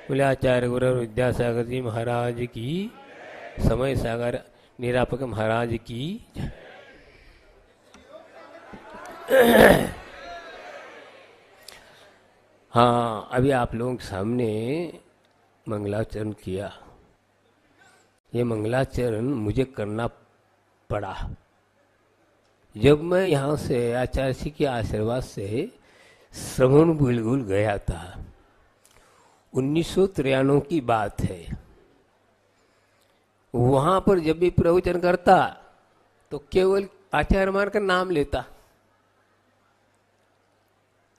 बोले आचार्य गुरु विद्यासागर जी महाराज की, समय सागर निरापक महाराज की। हाँ, अभी आप लोगों के सामने मंगलाचरण किया। ये मंगलाचरण मुझे करना पड़ा जब मैं यहाँ से आचार्य जी के आशीर्वाद से श्रवण बेलगुल गया था। 1993 की बात है। वहां पर जब भी प्रवचन करता तो केवल आचार्य मार का नाम लेता।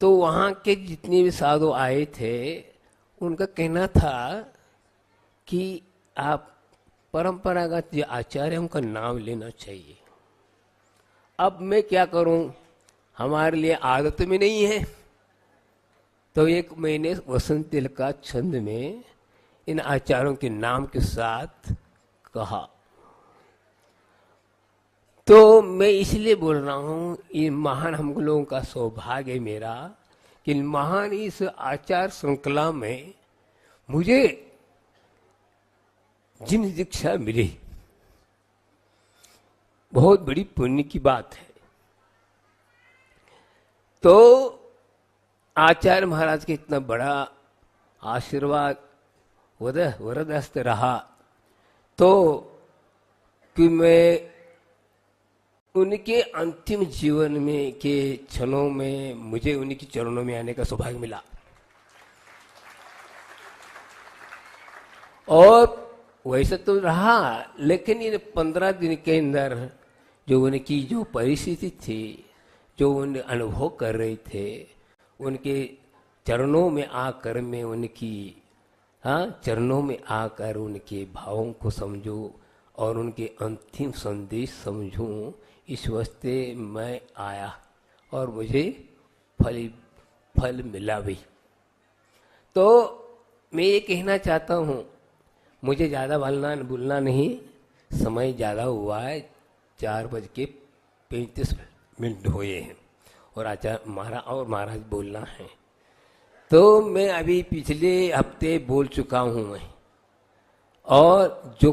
तो वहां के जितने भी साधु आए थे उनका कहना था कि आप परंपरागत जो आचार्यों का नाम लेना चाहिए। अब मैं क्या करूं, हमारे लिए आदत में नहीं है। तो एक महीने वसंत तिलक का छंद में इन आचार्यों के नाम के साथ कहा। तो मैं इसलिए बोल रहा हूं, ये महान हम लोगों का सौभाग्य है मेरा कि महान इस आचार श्रृंखला में मुझे जिन दीक्षा मिली, बहुत बड़ी पुण्य की बात है। तो आचार्य महाराज के इतना बड़ा आशीर्वाद वरदस्त रहा तो कि मैं उनके अंतिम जीवन में के क्षणों में मुझे उनके चरणों में आने का सौभाग्य मिला। और वैसे तो रहा, लेकिन इन 15 दिन के अंदर जो उनकी जो परिस्थिति थी, जो उन अनुभव कर रहे थे, उनके चरणों में आकर मैं उनकी चरणों में आकर उनके भावों को समझूं और उनके अंतिम संदेश समझूं, इस वास्ते मैं आया और मुझे फल मिला भी। तो मैं ये कहना चाहता हूँ, मुझे ज़्यादा बोलना नहीं, समय ज़्यादा हुआ है, 4:35 हुए हैं और आचार्य महाराज बोलना है। तो मैं अभी पिछले हफ्ते बोल चुका हूँ मैं, और जो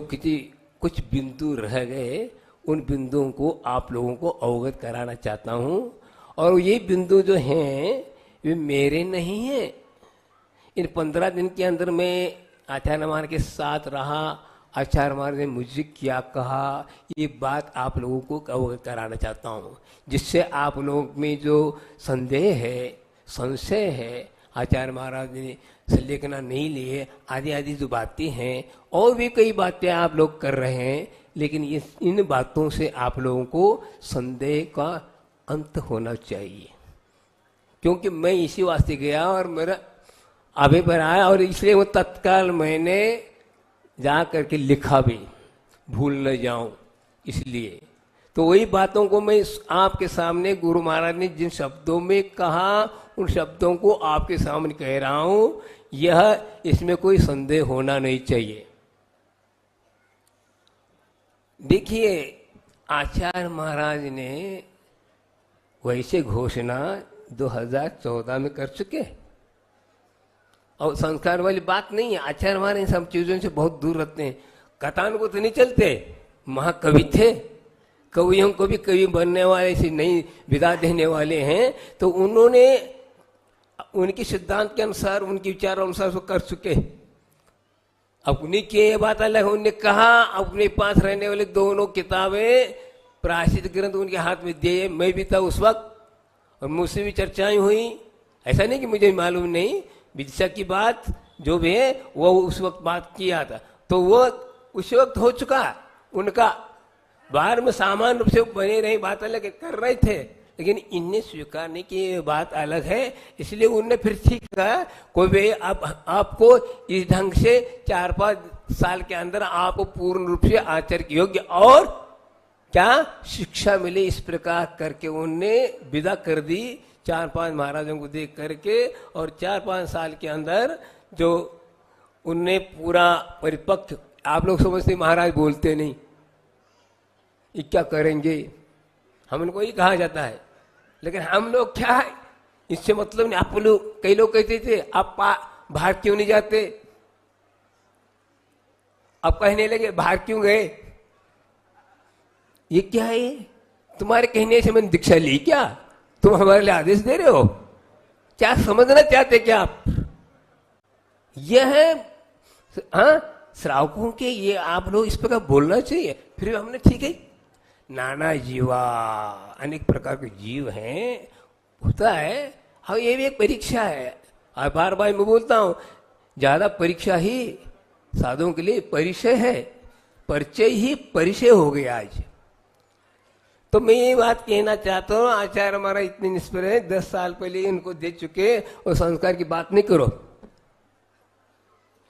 कुछ बिंदु रह गए उन बिंदुओं को आप लोगों को अवगत कराना चाहता हूँ। और ये बिंदु जो हैं वे मेरे नहीं हैं। इन 15 दिन के अंदर मैं आचार्य महाराज के साथ रहा, आचार्य महाराज ने मुझे क्या कहा, ये बात आप लोगों को अवगत कराना चाहता हूँ, जिससे आप लोगों में जो संदेह है, संशय है, आचार्य महाराज ने संलेखना नहीं लिए, आदि आदि जो बातें हैं, और भी कई बातें आप लोग कर रहे हैं, लेकिन इन बातों से आप लोगों को संदेह का अंत होना चाहिए। क्योंकि मैं इसी वास्ते गया और मेरा अभी पर आया, और इसलिए वो तत्काल मैंने जा करके लिखा भी, भूल न जाऊं इसलिए। तो वही बातों को मैं आपके सामने गुरु महाराज ने जिन शब्दों में कहा उन शब्दों को आपके सामने कह रहा हूं। यह इसमें कोई संदेह होना नहीं चाहिए। देखिए, आचार्य महाराज ने वैसे घोषणा 2014 में कर चुके, और संस्कार वाली बात नहीं है। आचार्य महाराज इन सब चीजों से बहुत दूर रहते हैं। कथान को तो नहीं चलते, महाकवि थे, कवियों को भी कवि बनने वाले से नहीं विदा देने वाले हैं। तो उन्होंने उनके सिद्धांत के अनुसार, उनके विचारों अनुसार वो कर चुके। अपनी की बात अलग, उन्होंने कहा अपने पास रहने वाले दोनों किताबें प्रायश्चित ग्रंथ उनके हाथ में दिए। मैं भी था उस वक्त और मुझसे भी चर्चाएं हुई। ऐसा नहीं कि मुझे मालूम नहीं, विदिशा की बात जो भी है वो उस वक्त बात किया था, तो वो उस वक्त हो चुका उनका। बाहर में सामान्य रूप से बने रहे, बात अलग कर रहे थे, लेकिन इनने स्वीकार नहीं की, ये बात अलग है। इसलिए उनने फिर ठीक कहा, कोई भी आपको इस ढंग से 4-5 साल के अंदर आपको पूर्ण रूप से आचार्य योग्य और क्या शिक्षा मिले, इस प्रकार करके उनने विदा कर दी 4-5 महाराजों को देख करके। और 4-5 साल के अंदर जो उनने पूरा परिपक्व, आप लोग समझते महाराज बोलते नहीं, ये क्या करेंगे, हम उनको ही कहा जाता है। लेकिन हम लोग क्या है, इससे मतलब नहीं। आप लोग, कई लोग कहते थे आप बाहर क्यों नहीं जाते, अब कहने लगे बाहर क्यों गए? ये क्या है? तुम्हारे कहने से मैंने दीक्षा ली क्या? तुम हमारे लिए आदेश दे रहे हो? क्या समझना चाहते क्या आप? यह है हाँ श्रावकों के, ये आप लोग इस प्रकार बोलना चाहिए। फिर हमने ठीक है, नाना जीवा, अनेक प्रकार के जीव हैं, होता है। हाँ ये भी एक परीक्षा है। और बार बार मैं बोलता हूं, ज्यादा परीक्षा ही साधुओं के लिए परिचय है, परिचय ही परिचय हो गया आज। तो मैं ये बात कहना चाहता हूँ, आचार्य हमारा इतने निष्फल है, 10 साल पहले इनको दे चुके, और संस्कार की बात नहीं करो।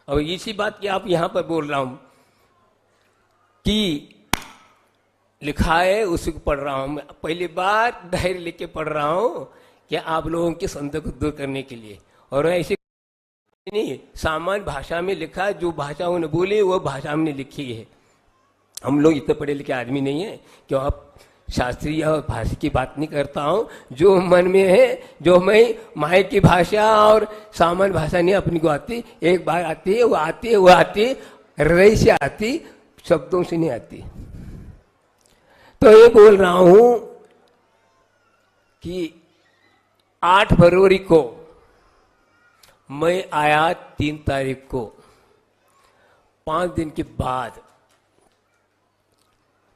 और इसी बात की आप यहां पर बोल रहा हूं कि लिखा है उसी को पढ़ रहा हूं। मैं पहली बार डायरी लेके पढ़ रहा हूं कि आप लोगों के संदेह को दूर करने के लिए। और ऐसे नहीं, सामान्य भाषा में लिखा, जो भाषा उन्होंने बोली वो भाषा हमने लिखी है। हम लोग इतने पढ़े लिखे आदमी नहीं है कि आप शास्त्रीय और भाषा की बात नहीं करता हूं। जो मन में है, जो मैं माय की भाषा और सामान्य भाषा नहीं अपनी को आती, एक बार आती है, वो आती है, वो आती हृदय से आती, शब्दों से नहीं आती। तो ये बोल रहा हूं कि 8 फरवरी को मैं आया, 3 तारीख को, 5 दिन के बाद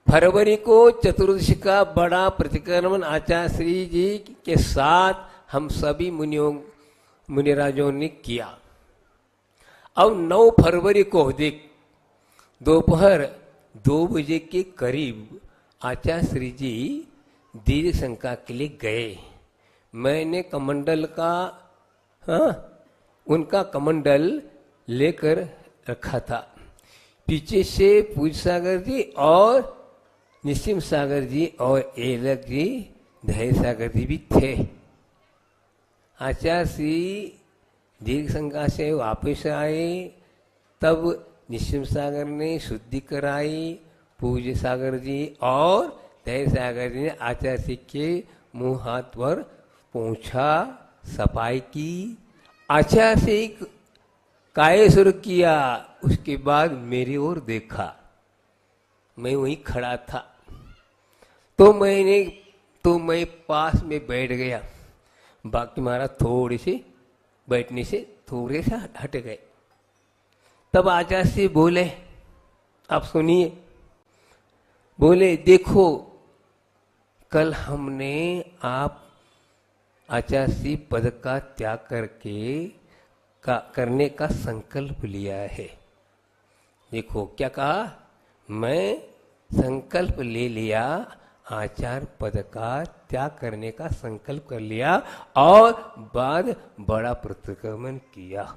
फरवरी को चतुर्दशी का बड़ा प्रतिक्रमण आचार्य श्री जी के साथ हम सभी मुनिराजों ने किया। अब 9 फरवरी को देख दोपहर 2 बजे के करीब आचार्य श्री जी दीर्घ शंका के लिए गए। मैंने कमंडल का उनका कमंडल लेकर रखा था। पीछे से पूज सागर जी और निसिम सागर जी और एलक जी, धैर्य सागर जी भी थे। आचार्य श्री दीर्घ शंका से वापस आए, तब निसिम सागर ने शुद्धि कराई, पूज्य सागर जी और धैर्य सागर जी ने आचार्य श्री के मुंह हाथ पर पहुंचा, सफाई की। आचार्य श्री काय शुरू किया, उसके बाद मेरी ओर देखा, मैं वहीं खड़ा था। तो मैं पास में बैठ गया। बाकी महाराज थोड़ी सी बैठने से थोड़े से हट गए। तब आचार्य से बोले, आप सुनिए, बोले देखो कल हमने आप आचार्य श्री पद का त्याग करने का संकल्प लिया है। देखो क्या कहा, मैं संकल्प ले लिया, आचार्य पद का त्याग करने का संकल्प कर लिया और बाद बड़ा प्रतिक्रमण किया।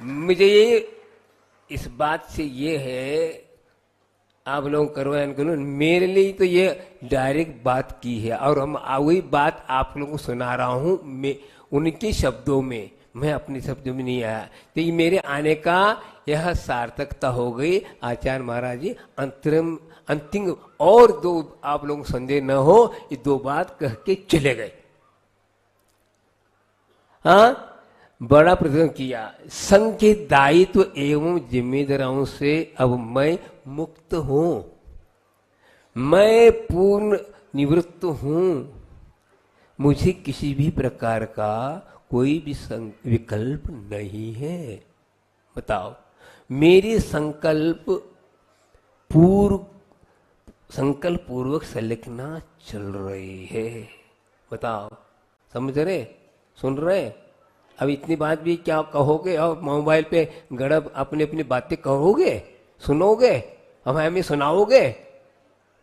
मुझे ये इस बात से ये है, आप लोग करवाएं करो, मेरे लिए तो ये डायरेक्ट बात की है और हम वही बात आप लोगों को सुना रहा हूं, मैं उनके शब्दों में, मैं अपने शब्दों में नहीं आया। तो ये मेरे आने का यह सार्थकता हो गई। आचार्य महाराज जी अंतिम और 2 आप लोगों को संदेह न हो, ये 2 बात कह के चले गए। हाँ, बड़ा प्रतिक्रमण किया। संघ के दायित्व एवं जिम्मेदारियों से अब मैं मुक्त हूं, मैं पूर्ण निवृत्त हूं। मुझे किसी भी प्रकार का कोई भी विकल्प नहीं है। बताओ, मेरी संकल्प पूर्वक संलेखना चल रही है। बताओ, समझ रहे, सुन रहे? अब इतनी बात भी क्या कहोगे? और मोबाइल पे गड़ब अपनी अपनी बातें कहोगे, सुनोगे, अब हमें सुनाओगे?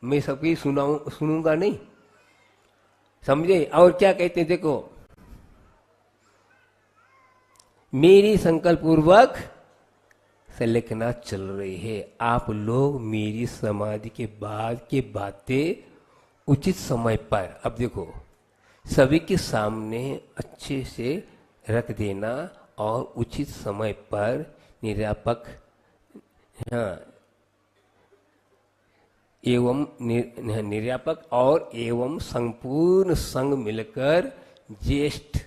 मैं सबकी सुनूंगा नहीं, समझे? और क्या कहते हैं, देखो, मेरी संकल्प पूर्वक संलेखना चल रही है। आप लोग मेरी समाधि के बाद की बातें उचित समय पर, अब देखो, सभी के सामने अच्छे से रख देना और उचित समय पर निरापक एवं निर्यापक और एवं संपूर्ण संग मिलकर ज्येष्ठ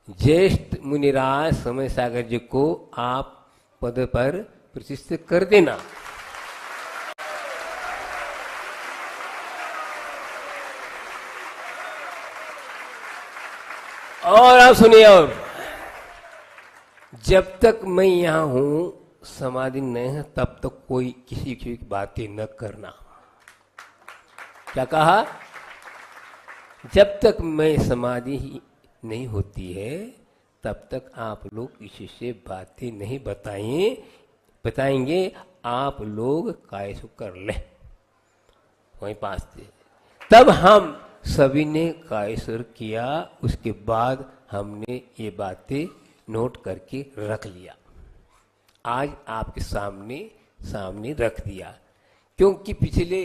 ज्येष्ठ मुनिराज समय सागर जी को आप पद पर प्रतिष्ठित कर देना। और आप सुनिए, और जब तक मैं यहां हूं समाधि नहीं है तब तक कोई किसी की बातें न करना। क्या कहा? जब तक मैं समाधि ही नहीं होती है तब तक आप लोग किसी से बातें नहीं बताएंगे। आप लोग कायसु कर ले वहीं पास थे। तब हम सभी ने कायसुर किया। उसके बाद हमने ये बातें नोट करके रख लिया। आज आपके सामने रख दिया, क्योंकि पिछले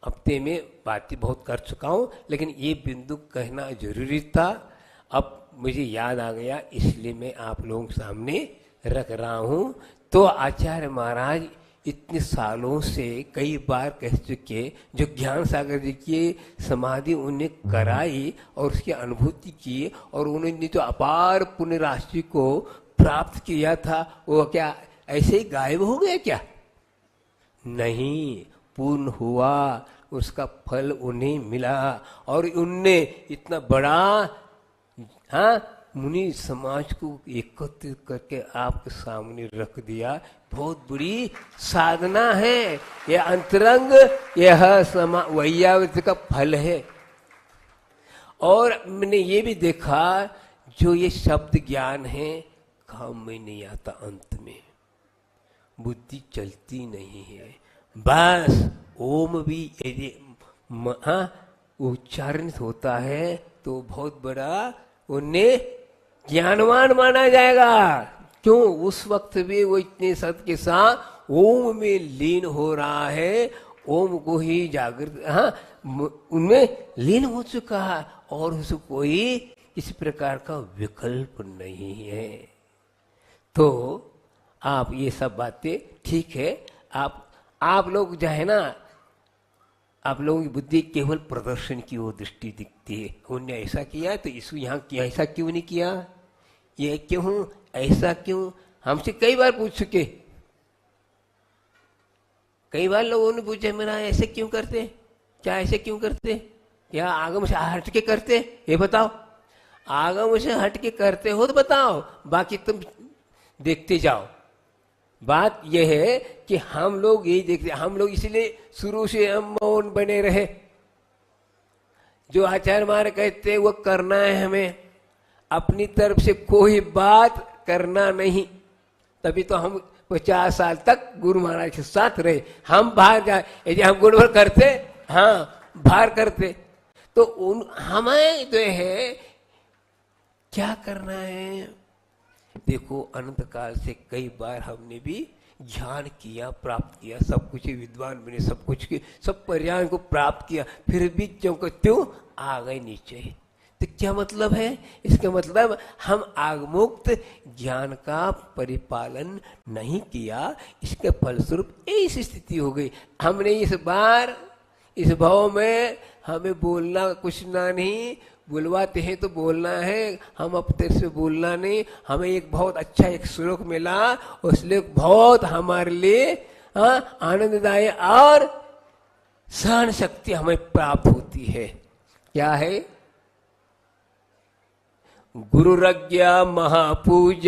हफ्ते में बातें बहुत कर चुका हूं, लेकिन ये बिंदु कहना जरूरी था। अब मुझे याद आ गया, इसलिए मैं आप लोगों के सामने रख रहा हूं। तो आचार्य महाराज इतने सालों से कई बार कह चुके, जो ज्ञान सागर जी की समाधि उन्हें कराई और उसकी अनुभूति की, और उन्होंने जो अपार पुण्य राशि को प्राप्त किया था, वो क्या ऐसे ही गायब हो गया क्या? नहीं, पूर्ण हुआ, उसका फल उन्हें मिला। और उनने इतना बड़ा मुनि समाज को एकत्रित करके आपके सामने रख दिया। बहुत बड़ी साधना है यह। अंतरंग यह वैयावृत्ति का फल है। और मैंने ये भी देखा, जो ये शब्द ज्ञान है काम में नहीं आता, अंत में बुद्धि चलती नहीं है। बस ओम भी यदि उच्चारित होता है तो बहुत बड़ा उन्हें ज्ञानवान माना जाएगा। क्यों? उस वक्त भी वो इतने सत के साथ ओम में लीन हो रहा है, ओम को ही जागृत उनमें लीन हो चुका है, और उसको कोई इस प्रकार का विकल्प नहीं है। तो आप ये सब बातें ठीक है। आप लोग जो है ना, आप लोगों की बुद्धि केवल प्रदर्शन की ओर दृष्टि दिखती है। उन्होंने ऐसा किया तो इसको यहाँ किया, ऐसा क्यों नहीं किया, ये क्यों, ऐसा क्यों? हमसे कई बार पूछ चुके, कई बार लोगों ने पूछे, मेरा ऐसे क्यों करते, क्या ऐसे क्यों करते, क्या आगम से हट के करते, ये बताओ। आगम से हट के करते हो तो बताओ, बाकी तुम देखते जाओ। बात यह है कि हम लोग यही देखते, हम लोग इसलिए शुरू से हम मौन बने रहे। जो आचार्य महाराज कहते वो करना है हमें, अपनी तरफ से कोई बात करना नहीं। तभी तो हम 50 साल तक गुरु महाराज के साथ रहे। हम बाहर जाए, यदि हम गुण करते, बाहर करते, तो हमें जो है क्या करना है। देखो, अनंत काल से कई बार हमने भी ज्ञान किया, प्राप्त किया, सब कुछ विद्वान बने, सब कुछ की सब पर्याय को प्राप्त किया, फिर भी त्यों आ गए नीचे। तो क्या मतलब है? इसका मतलब हम आगमुक्त ज्ञान का परिपालन नहीं किया, इसके फलस्वरूप ऐसी स्थिति हो गई। हमने इस बार इस भाव में हमें बोलना कुछ ना नहीं, बुलवाते हैं तो बोलना है, हम अपने से बोलना नहीं। हमें एक बहुत अच्छा एक श्लोक मिला, उस श्लोक बहुत हमारे लिए आनंददायी और सहन शक्ति हमें प्राप्त होती है। क्या है? गुरुरज्ञा महापूजा